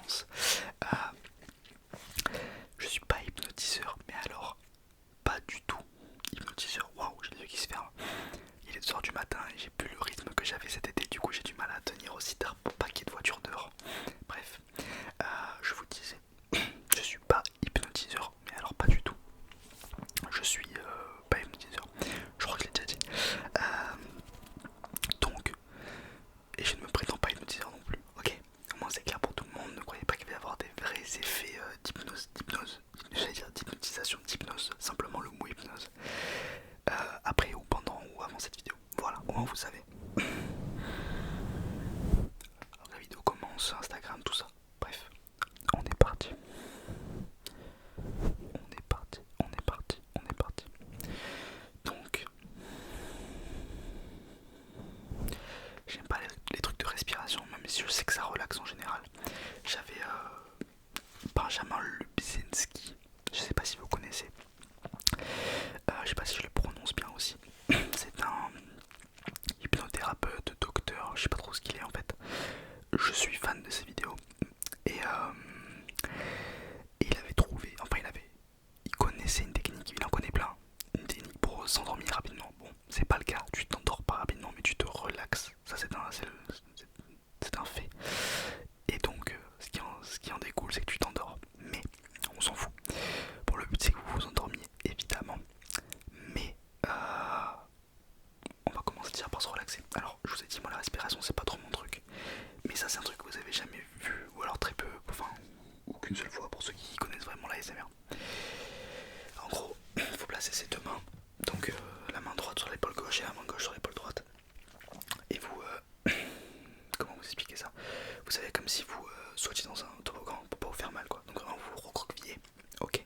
commence. Je suis pas hypnotiseur, mais alors pas du tout hypnotiseur. Waouh, j'ai les yeux qui se ferment. Il est 2h du matin et j'ai plus le rythme que j'avais cet été, du coup j'ai du mal à tenir aussi tard pour pas qu'il y ait de voiture dehors. Bref, je vous disais, je suis pas hypnotiseur, mais alors pas du tout. Je suis pas hypnotiseur, je crois que je l'ai déjà dit. Donc, et je ne me prétends pas hypnotiseur non plus, ok. Au moins c'est clair pour tout le monde, ne croyez pas qu'il va y avoir des vrais effets d'hypnose, j'allais dire d'hypnotisation, d'hypnose, simplement le mot hypnose. Après ou pendant ou avant cette vidéo, voilà, au moins vous savez. Alors la vidéo commence, Instagram, tout ça, bref, on est parti. On est parti, on est parti, on est parti. Donc, j'aime pas les trucs de respiration, même si je sais que ça relaxe en général. J'avais Benjamin Lubzinski, je sais pas si vous connaissez. Je sais pas si je le prononce bien aussi. C'est un hypnothérapeute, docteur, je sais pas trop ce qu'il est en fait. Je suis fan de ses vidéos. Et il avait trouvé, enfin il connaissait une technique, il en connaît plein. Une technique pour s'endormir rapidement. Bon, c'est pas le cas, tu t'endors pas rapidement, mais tu te relaxes. Ça c'est un fait. Et donc, ce qui en découle, c'est que tu t'endors. Mais on s'en fout. Bon, le but c'est que vous vous endormiez, évidemment. Mais on va commencer déjà par se relaxer. Alors, je vous ai dit, moi la respiration c'est pas trop mon truc. Mais ça c'est un truc que vous avez jamais vu, ou alors très peu, enfin, ou qu'une seule fois pour ceux qui connaissent vraiment la SMR. En gros, il faut placer ses deux mains. Donc la main droite sur l'épaule gauche et la main gauche sur l'épaule droite. Et vous, comment vous expliquer ça? Vous savez, comme si vous sautiez dans un toboggan pour pas vous faire mal quoi. Donc vraiment vous vous recroquevillez. Ok.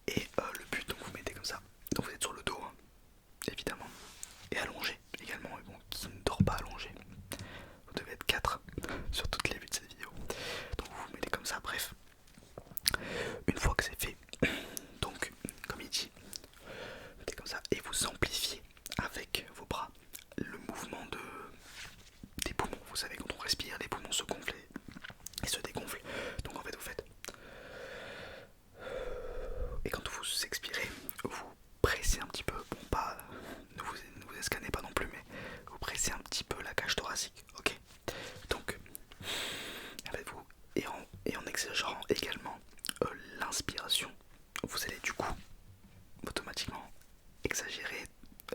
Et le but, donc vous mettez comme ça. Donc vous êtes sur le dos, hein, évidemment. Et allongé également. Mais bon, qui ne dort pas allongé? Vous devez être 4 sur toutes les vues de cette vidéo. Donc vous vous mettez comme ça, bref. Une fois que c'est fait, donc comme il dit, mettez comme ça et vous amplifiez avec vos bras le mouvement des poumons. Vous savez, quand on respire, les poumons se gonflent et se dégonflent. Donc en fait vous faites, et quand vous expirez, vous pressez un petit peu, bon pas, ne vous escanez pas non plus, mais vous pressez un petit peu la cage thoracique, ok. Donc en fait vous, et en exagérant également l'inspiration, vous allez du coup automatiquement exagérer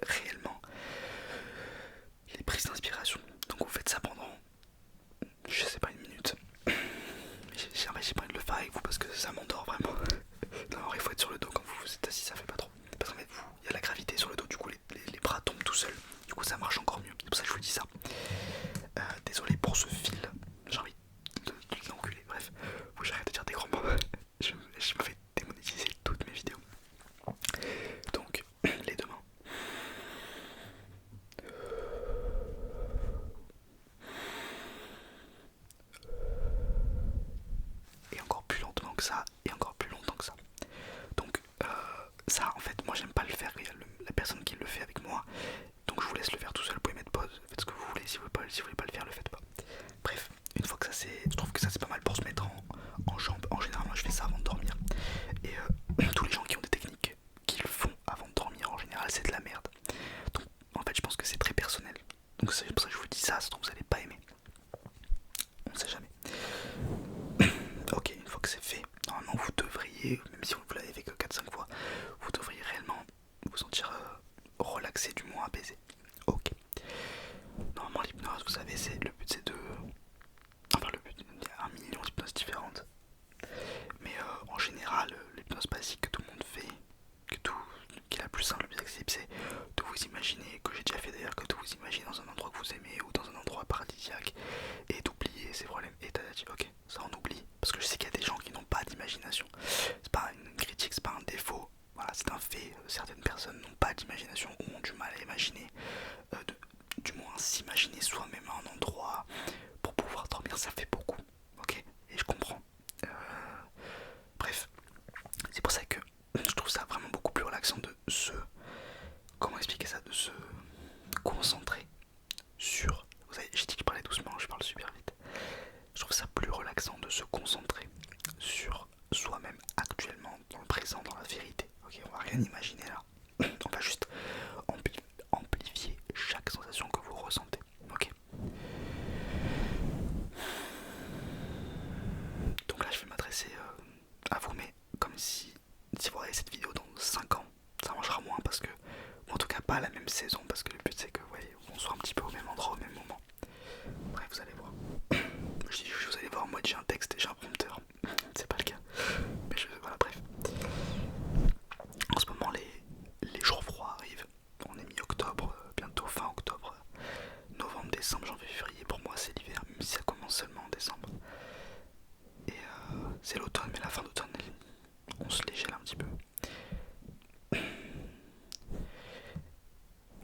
réellement les prises d'inspiration. Donc vous faites ça pendant, je sais pas, une minute. Mais j'ai pas envie de le faire avec vous parce que ça m'endort vraiment. Non, alors il faut être sur le dos quand vous êtes assis, ça fait pas trop. Parce qu'en fait, il y a la gravité sur le dos, du coup les bras tombent tout seuls. Du coup ça marche encore mieux. C'est pour ça que je vous dis ça. Désolé pour ce fil. J'ai envie de l'enculer. Bref, faut que j'arrête de dire des grands mots. Je me fais démonétiser toutes mes vidéos. Donc, les deux mains. Et encore plus lentement que ça, et encore plus longtemps que ça. Donc, ça, en fait, moi j'aime pas le faire. Il y a la personne qui le fait avec moi. Donc, je vous laisse le faire tout seul. Vous pouvez mettre pause, faites ce que vous voulez. Si vous voulez pas le faire, le faites pas. Bref, une fois que ça c'est. Je trouve que ça c'est pas mal pour se mettre en jambes. En général, moi je fais ça avant de dormir. Et tous les gens qui ont des techniques qu'ils font avant de dormir, en général, c'est de la merde. Donc, en fait, je pense que c'est très personnel. Donc, c'est pour ça que je vous dis ça, sinon vous allez pas aimer. On sait jamais. Ok, une fois que c'est fait, normalement vous devriez, même si vous l'avez fait que 4-5 fois, vous devriez réellement vous sentir relaxé, du moins apaisé. Ok. Normalement l'hypnose, vous savez, le but c'est de... Enfin le but, il y a 1 million d'hypnoses différentes. Mais en général, l'hypnose basique que tout le monde fait, qui est la plus simple, la plus accessible, c'est de vous imaginer, que j'ai déjà fait d'ailleurs, que de vous imaginer dans un endroit que vous aimez ou dans un endroit paradisiaque et d'oublier ces problèmes. Et t'as dit, ok, ça on oublie, parce que je sais qu'il y a des gens qui n'ont pas d'imagination. C'est pas une critique, c'est pas un défaut, voilà, c'est un fait. Certaines personnes n'ont pas d'imagination ou ont du mal à imaginer, du moins s'imaginer soi-même à un endroit pour pouvoir dormir, ça fait beaucoup, ok, et je comprends. Bref, c'est pour ça que je trouve ça vraiment beaucoup plus relaxant de se... Comment expliquer ça? De se concentrer sur... Vous savez, j'ai dit que je parlais doucement, je parle super vite. Je trouve ça plus relaxant l'accent de se concentrer sur soi-même actuellement, dans le présent, dans la vérité. Ok, on va rien imaginer là. On va juste amplifier chaque sensation que vous ressentez. Ok. Donc là je vais m'adresser à vous, mais comme si vous regardez cette vidéo dans 5 ans, ça marchera moins parce que, ou en tout cas pas la même saison, parce que le but c'est que on soit un petit peu au même endroit au même moment. Bref, vous allez voir. Je dis vous allez voir, moi j'ai un texte et j'ai un prompteur. C'est pas le cas. Mais voilà, bref. En ce moment les jours froids arrivent. On est mi-octobre, bientôt fin octobre. Novembre, décembre, janvier, février, pour moi c'est l'hiver, même si ça commence seulement en décembre. Et c'est l'automne, mais la fin d'automne, on se les gèle un petit peu.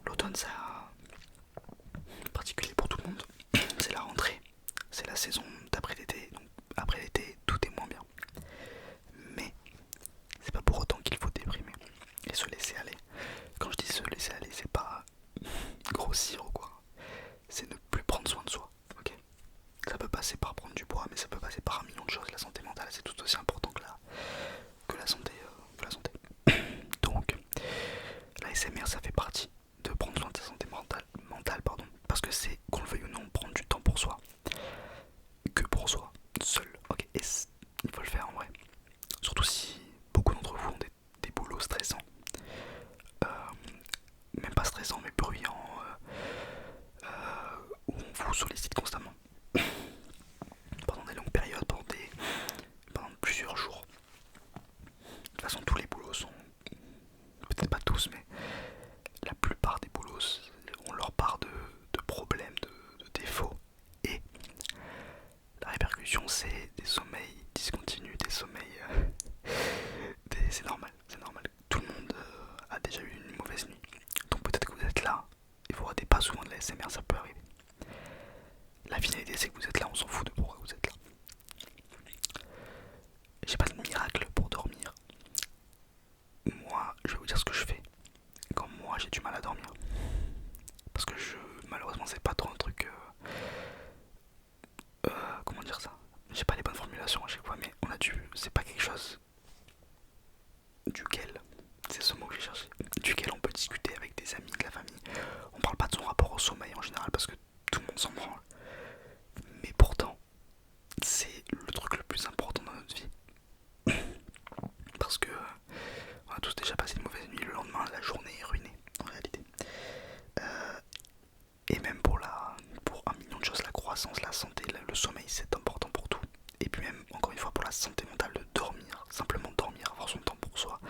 L'automne, ça particulier pour tout le monde. C'est la rentrée, c'est la saison d'après l'été, donc après l'été, tout est moins bien. Mais c'est pas pour autant qu'il faut déprimer et se laisser aller. Quand je dis se laisser aller, c'est pas grossir ou quoi, c'est ne plus prendre soin de soi, ok. Ça peut passer par prendre du poids, mais ça peut passer par un million de choses. La santé mentale, c'est tout aussi important que la santé. Donc, la SMR, ça fait partie de prendre soin de sa santé mentale, pardon, parce que c'est, qu'on le veuille ou non, prendre du temps pour soi, que pour soi, seul, ok. Et il faut le faire en vrai. Surtout si beaucoup d'entre vous ont des boulots stressants, même pas stressants, mais bruyants, où on vous sollicite constamment pendant des longues périodes, pendant plusieurs jours. De toute façon, tous les boulots sont, peut-être pas tous, mais la plupart des boulots ont leur part de problèmes, de défauts. Et la répercussion, c'est des sommeils discontinus, des sommeils. C'est normal, c'est normal. Tout le monde a déjà eu une mauvaise nuit. Donc peut-être que vous êtes là et vous ratez pas souvent de la SMR, ça peut arriver. La finalité, c'est que vous êtes là, on s'en fout de pourquoi vous êtes là. J'ai pas de miracle pour dormir. Moi, je vais vous dire ce que je fais quand moi j'ai du mal à dormir. Parce que malheureusement, c'est pas trop un truc. Comment dire ça? J'ai pas les bonnes formulations à chaque fois, mais c'est pas quelque chose duquel, c'est ce mot que j'ai cherché, duquel on peut discuter avec des amis, de la famille. On parle pas de son rapport au sommeil en général parce que tout le monde s'en branle. Mais pourtant, c'est le truc le plus important dans notre vie. Parce que on a tous déjà passé une mauvaise nuit, le lendemain, la journée est ruinée en réalité. Et même pour un million de choses, la croissance, la santé, le sommeil, c'est important pour tout. Et puis même, encore une fois, pour la santé mentale, de dormir, simplement dormir, avoir son temps pour soi,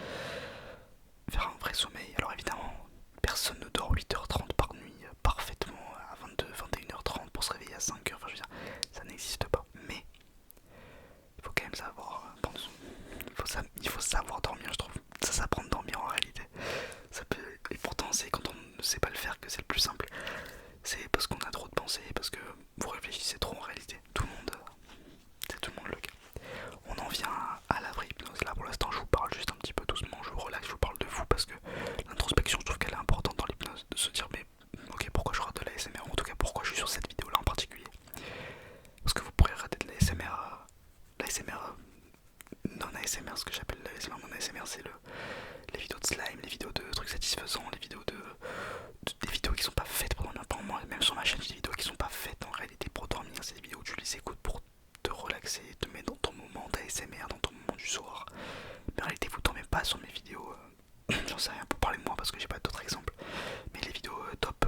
faire un vrai sommeil. Alors évidemment, personne ne dort 8h30 par nuit parfaitement à 21h30 pour se réveiller à 5h, enfin je veux dire, ça n'existe pas. Mais il faut quand même savoir il faut savoir dormir, je trouve. Ça s'apprend de dormir en réalité. Et pourtant c'est quand on ne sait pas le faire que c'est le plus simple. C'est parce qu'on a trop de pensées, parce que vous réfléchissez trop en réalité. C'est tout le monde le cas. On en vient à la vraie hypnose. Là pour l'instant je vous parle juste un petit peu doucement, je vous relaxe, je vous parle de vous parce que l'introspection, je trouve qu'elle est importante dans l'hypnose, de se dire mais ok, pourquoi je rate de la SMR, ou en tout cas pourquoi je suis sur cette vidéo là en particulier. Parce que vous pourrez rater de la SMR non ASMR, ce que j'appelle la SMR non ASMR, c'est les vidéos de slime, les vidéos de trucs satisfaisants, les vidéos des vidéos qui sont pas faites pour dormir. Pour moi, même sur ma chaîne, j'ai des vidéos qui sont pas faites en réalité pour dormir. C'est des vidéos où tu les écoutes pour te relaxer, te mettre dans ton moment d'ASMR, dans ton moment du soir. Mais en réalité, vous tombez pas sur mes vidéos, j'en sais rien, pour parler de moi parce que j'ai pas d'autres exemples. Mais les vidéos top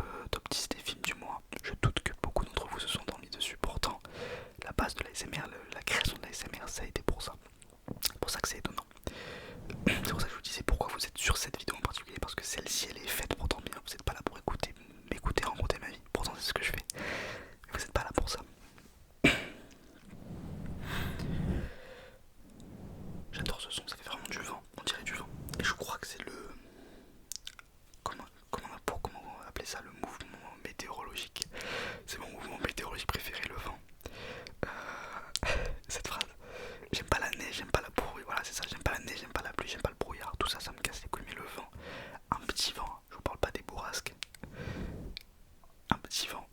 10 des films du mois, je doute que beaucoup d'entre vous se sont endormis dessus. Pourtant, la base de l'ASMR, la création de l'ASMR, ça a été pour ça. C'est pour ça que c'est étonnant. C'est pour ça que je vous disais pourquoi vous êtes sur cette vidéo en particulier, parce que celle-ci elle est faite pour dormir. Vous n'êtes pas là pour m'écouter raconter ma vie. Pourtant c'est ce que je fais. Mais vous n'êtes pas là pour ça. J'adore ce son, ça fait vraiment du vent. On dirait du vent. Et je crois que c'est le... Comment appeler ça, le mouvement météorologique. C'est mon mouvement météorologique préféré, le vent. Cette phrase. J'aime pas la neige, j'aime pas la bruit, voilà c'est ça, j'aime pas la neige, j'aime pas la pluie, j'aime pas le brouillard, tout ça, ça me casse les couilles, mais le vent, un petit vent, je vous parle pas des bourrasques, un petit vent,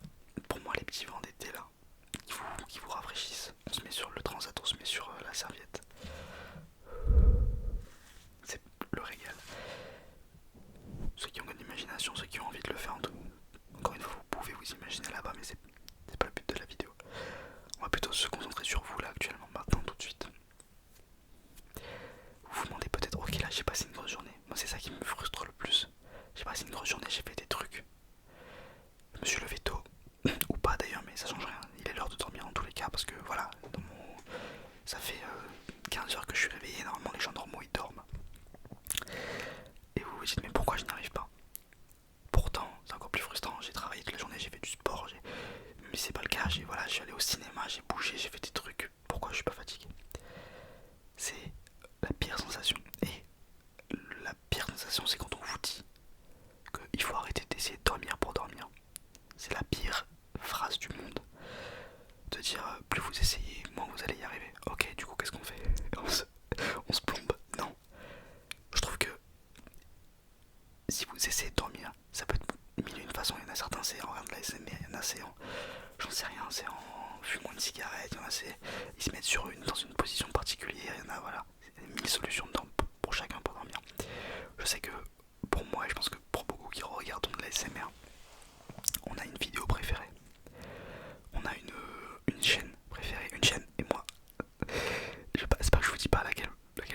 pour moi les petits vents d'été là, qui vous rafraîchissent, on se met sur le plutôt se concentrer sur vous là actuellement, maintenant, tout de suite. Vous vous demandez peut-être, ok là j'ai passé une grosse journée. Moi c'est ça qui me frustre le plus. J'ai passé une grosse journée, j'ai fait des trucs. Je me suis levé tôt, ou pas d'ailleurs, mais ça change rien. Il est l'heure de dormir en tous les cas parce que voilà, ça fait 15 heures que je suis réveillé. Normalement les gens normaux ils dorment. Et vous vous dites mais pourquoi je n'y arrive pas? Pourtant c'est encore plus frustrant. J'ai travaillé toute la journée, j'ai fait du sport, mais c'est pas le cas. Voilà, je suis allé au cinéma, j'ai bougé, j'ai fait des trucs. Pourquoi je suis pas fatigué? C'est la pire sensation. Et la pire sensation c'est quand on vous dit qu'il faut arrêter d'essayer de dormir pour dormir. C'est la pire phrase du monde. De dire plus vous essayez, moins vous allez y arriver. Ok, du coup qu'est-ce qu'on fait? On se plombe? Non. Je trouve que si vous essayez de dormir, ça peut être mille et une façons. Il y en a certains c'est en regardant de la SMR, il y en a c'est en, j'en sais rien, c'est en fumant une cigarette, il y en a c'est ils se mettent dans une position particulière, il y en a voilà, mille solutions pour chacun pour dormir. Je sais que pour moi et je pense que pour beaucoup qui regardent de la SMR, on a une vidéo préférée. On a une chaîne préférée, une chaîne, et moi, c'est pas que je vous dis pas laquelle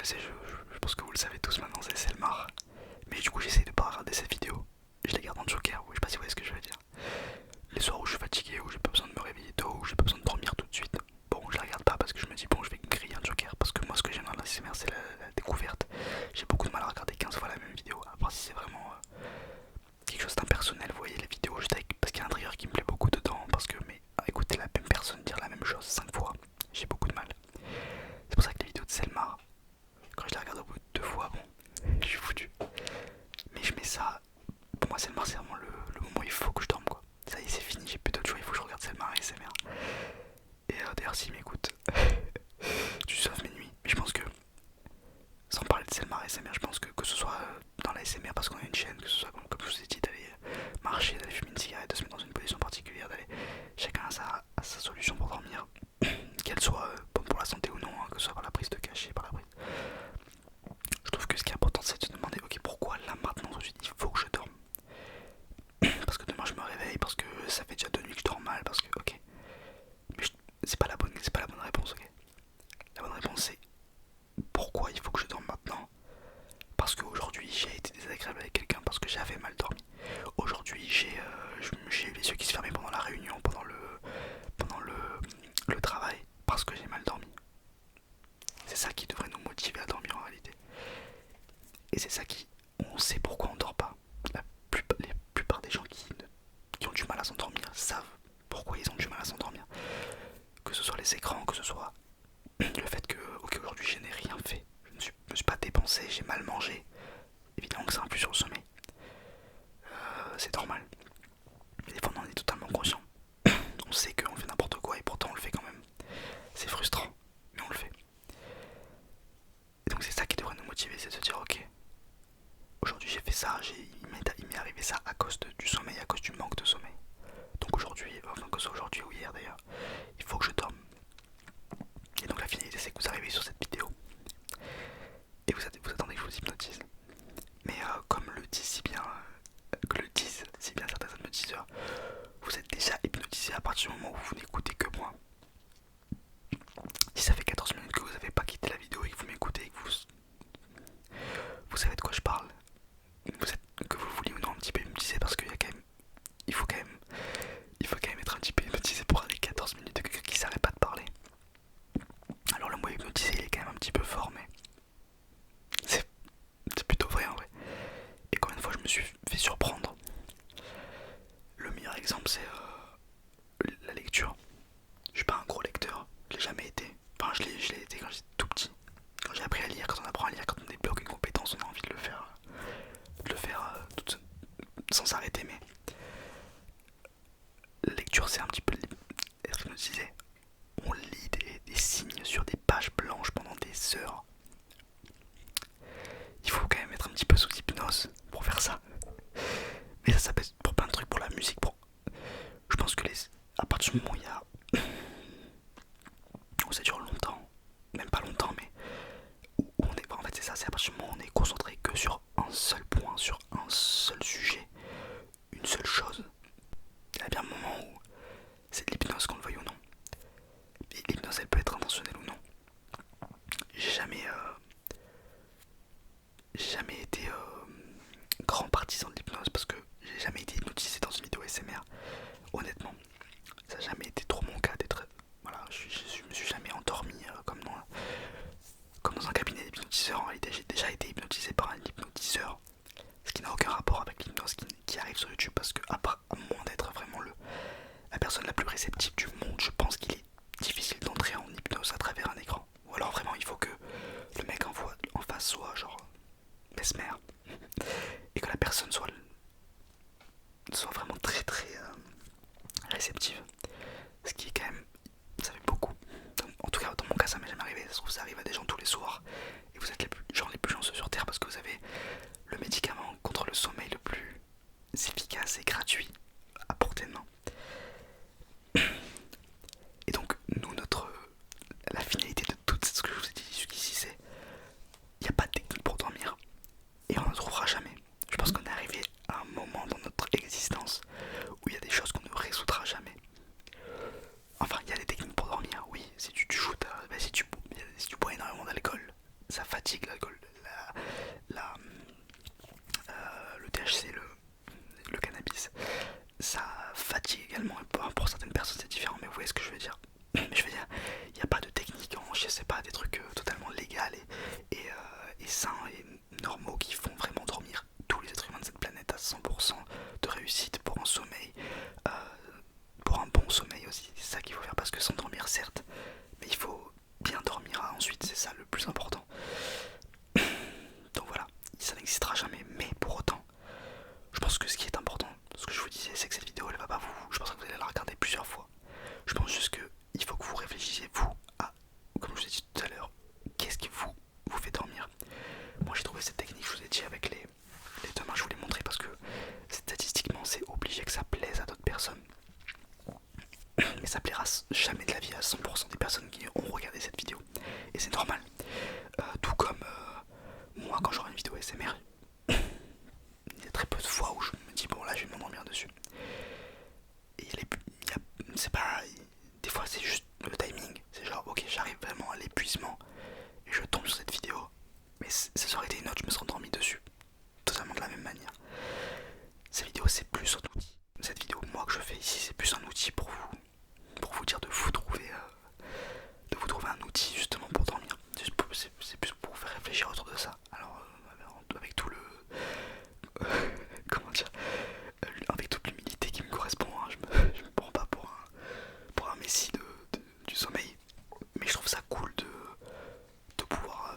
c'est, je pense que vous le savez tous maintenant, c'est Selmar. Mais du coup j'essaie de pas regarder cette vidéo, je les garde en joker, je sais pas si vous voyez ce que je veux dire. Les soirs où je suis fatigué, où j'ai pas besoin de me réveiller tôt, où j'ai pas besoin de dormir tout de suite, bon je la regarde pas parce que je me dis bon je vais me griller un joker, parce que moi ce que j'aime dans la SMR c'est la découverte. J'ai beaucoup de mal à regarder 15 fois la même vidéo, à part si c'est vraiment quelque chose d'impersonnel, vous voyez les vidéos juste parce qu'il y a un trigger qui me plaît beaucoup dedans, parce que mais écouter la même personne dire la même chose 5 fois, j'ai beaucoup de mal. C'est pour ça que les vidéos de Selmar, quand je les regarde au bout de 2 fois, bon, je suis foutu. Mais je mets ça, pour moi Selmar c'est vraiment le moment où il faut que je dorme quoi. Ça y est c'est fini, j'ai plus d'autre choix, il faut que je regarde Selmar et SMR. Et d'ailleurs s'il m'écoute, tu sauves mes nuits. Mais je pense que, sans parler de Selmar et SMR, je pense que ce soit dans la SMR parce qu'on a une chaîne, que ce soit comme je vous ai dit d'aller marcher, d'aller fumer une cigarette, de se mettre dans une position particulière, d'aller, chacun a sa solution pour dormir, qu'elle soit bonne pour la santé ou non, hein, que ce soit par la prise de cachet, par la prise. Je trouve que ce qui est important c'est de se demander ok pourquoi là maintenant tout de suite il faut que je dorme. Parce que demain je me réveille, parce que ça fait déjà 2 nuits que je dors mal, parce que ok. Mais c'est pas la bonne réponse, ok. La bonne réponse c'est pourquoi il faut que je dorme maintenant. Parce qu'aujourd'hui j'ai été désagréable avec quelqu'un, parce que j'avais mal dormi. Aujourd'hui j'ai eu les yeux qui se fermaient pendant la réunion, pendant le travail, parce que j'ai mal dormi. C'est ça qui devrait nous motiver à dormir en réalité. Et c'est ça on sait pourquoi on dort pas. La plupart des gens qui ont du mal à s'endormir savent pourquoi ils ont du mal à s'endormir. Que ce soit les écrans, que ce soit le fait que ok aujourd'hui je n'ai rien fait, je ne me suis pas dépensé, j'ai mal mangé. Évidemment que ça influe sur le sommeil. C'est normal. Mais des fois on en est totalement conscient. On sait qu'on fait n'importe quoi et pourtant on le fait quand même. C'est frustrant, mais on le fait. Et donc c'est ça qui devrait nous motiver, c'est de se dire ok, aujourd'hui j'ai fait ça, il m'est arrivé ça à cause du sommeil, à cause du manque de sommeil. Donc aujourd'hui, enfin que ce soit aujourd'hui ou hier d'ailleurs, il faut que je dorme. Et donc la finalité c'est que vous arrivez sur cette vidéo et vous attendez que je vous hypnotise. Mais comme le disent si bien certains hypnotiseurs, vous êtes déjà hypnotisé à partir du moment où vous n'écoutez que moi. Si ça fait 14 minutes que vous n'avez pas quitté la vidéo et que vous m'écoutez et que vous savez de quoi je parle, que vous le vouliez ou non un petit peu hypnotiser, parce qu'il y a quand même, il faut quand même être un petit peu hypnotisé pour aller 14 minutes de quelqu'un qui s'arrête pas de parler. Alors le mot hypnotisé il est quand même un petit peu fort, mais c'est plutôt vrai en vrai. Et combien de fois je me suis fait surprendre. Le meilleur exemple c'est la lecture. Je suis pas un gros lecteur, je l'ai jamais été. Enfin je l'ai été quand j'étais tout petit. Quand j'ai appris à lire, quand on apprend à lire, quand on débloque une compétence, on a envie de le faire sans s'arrêter. Mais la lecture c'est un petit peu être hypnotisé. On lit des signes sur des pages blanches pendant des heures. Il faut quand même être un petit peu sous hypnose pour faire ça. Mais ça peut être pour plein de trucs, pour la musique, je pense que à partir du moment où il y a où ça dure longtemps, même pas longtemps, mais où on est, en fait c'est ça, c'est à partir du moment où on est concentré que sur un seul point, sur un seul sujet, une seule chose. Il y a bien un moment où c'est de l'hypnose qu'on le veuille ou non. Et personne soit vraiment très très réceptive. Ce qui est quand même, ça fait beaucoup. En tout cas dans mon cas ça m'est jamais arrivé. Ça se trouve ça arrive à des gens tous les soirs. Et vous êtes les gens les plus chanceux sur terre parce que vous avez le médicament contre le sommeil le plus efficace et gratuit à portée de main. Et donc nous la finalité de tout ce que je vous ai dit jusqu'ici c'est il n'y a pas de technique pour dormir et on n'en trouvera jamais. Je pense qu'on est arrivé à un moment dans notre existence où il y a des choses qu'on ne résoudra jamais. Enfin, il y a des techniques pour dormir, oui. Si tu shootes, si tu bois énormément d'alcool, ça fatigue l'alcool. Le THC, le cannabis, ça fatigue également. Pour certaines personnes, c'est différent, mais vous voyez ce que je veux dire. Mais je veux dire, il n'y a pas de technique en, je sais pas, des trucs totalement légaux et sains et normaux qui font vraiment dormir tous les êtres humains de cette planète à 100% de réussite pour un sommeil, pour un bon sommeil aussi. C'est ça qu'il faut faire parce que s'endormir certes, mais il faut bien dormir ensuite, c'est ça le plus important. Donc voilà, ça n'existera jamais, mais pour autant, je pense que ce qui est important, ce que je vous disais, c'est que cette vidéo elle va pas vous. Je pense que vous allez la regarder plusieurs fois. Je pense juste qu'il faut que vous réfléchissiez vous à, comme je vous ai dit tout à l'heure, qu'est-ce qui vous fait dormir. Moi j'ai trouvé cette technique, je vous ai dit avec les deux mains, je vous l'ai montré parce que statistiquement c'est obligé que ça plaise à d'autres personnes. Mais ça plaira jamais de la vie à 100% des personnes qui ont regardé cette vidéo. Et c'est normal. Tout comme moi quand j'aurai une vidéo SMR, il y a très peu de fois où je me dis bon là je vais m'endormir dessus. Et c'est pas. Des fois c'est juste le timing. C'est genre ok j'arrive vraiment à l'épuisement et je tombe sur cette vidéo. Mais ça aurait été une autre, je me serais endormi dessus. Totalement de la même manière. Cette vidéo c'est plus un outil. Cette vidéo moi que je fais ici c'est plus un outil pour vous dire de vous trouver un outil justement pour dormir. C'est plus pour vous faire réfléchir autour de ça. Alors avec tout le comment dire, avec toute l'humilité qui me correspond, hein, je me prends pas pour un messie du sommeil, mais je trouve ça cool de pouvoir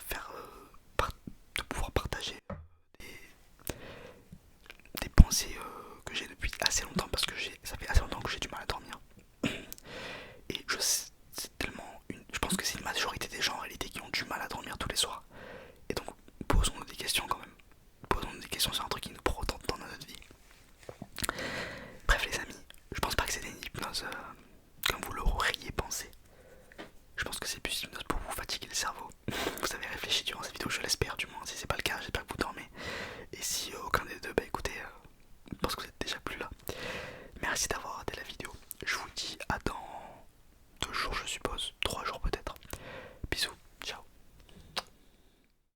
de pouvoir partager des pensées que j'ai depuis assez longtemps parce que ça fait assez longtemps que j'ai du mal à dormir. Et je pense que c'est une majorité des gens en réalité qui ont du mal à dormir tous les soirs. Et donc posons-nous des questions quand même. Posons-nous des questions sur un truc qui nous prend autant de temps dans notre vie. Bref les amis, je pense pas que c'est une hypnose comme vous l'auriez pensé. Je pense que c'est plus une hypnose pour vous fatiguer le cerveau. Vous avez réfléchi durant cette vidéo, je l'espère du moins. Si c'est pas le cas, j'espère que vous dormez. Et si aucun des deux, bah écoutez, je pense que vous êtes déjà plus là. Merci d'avoir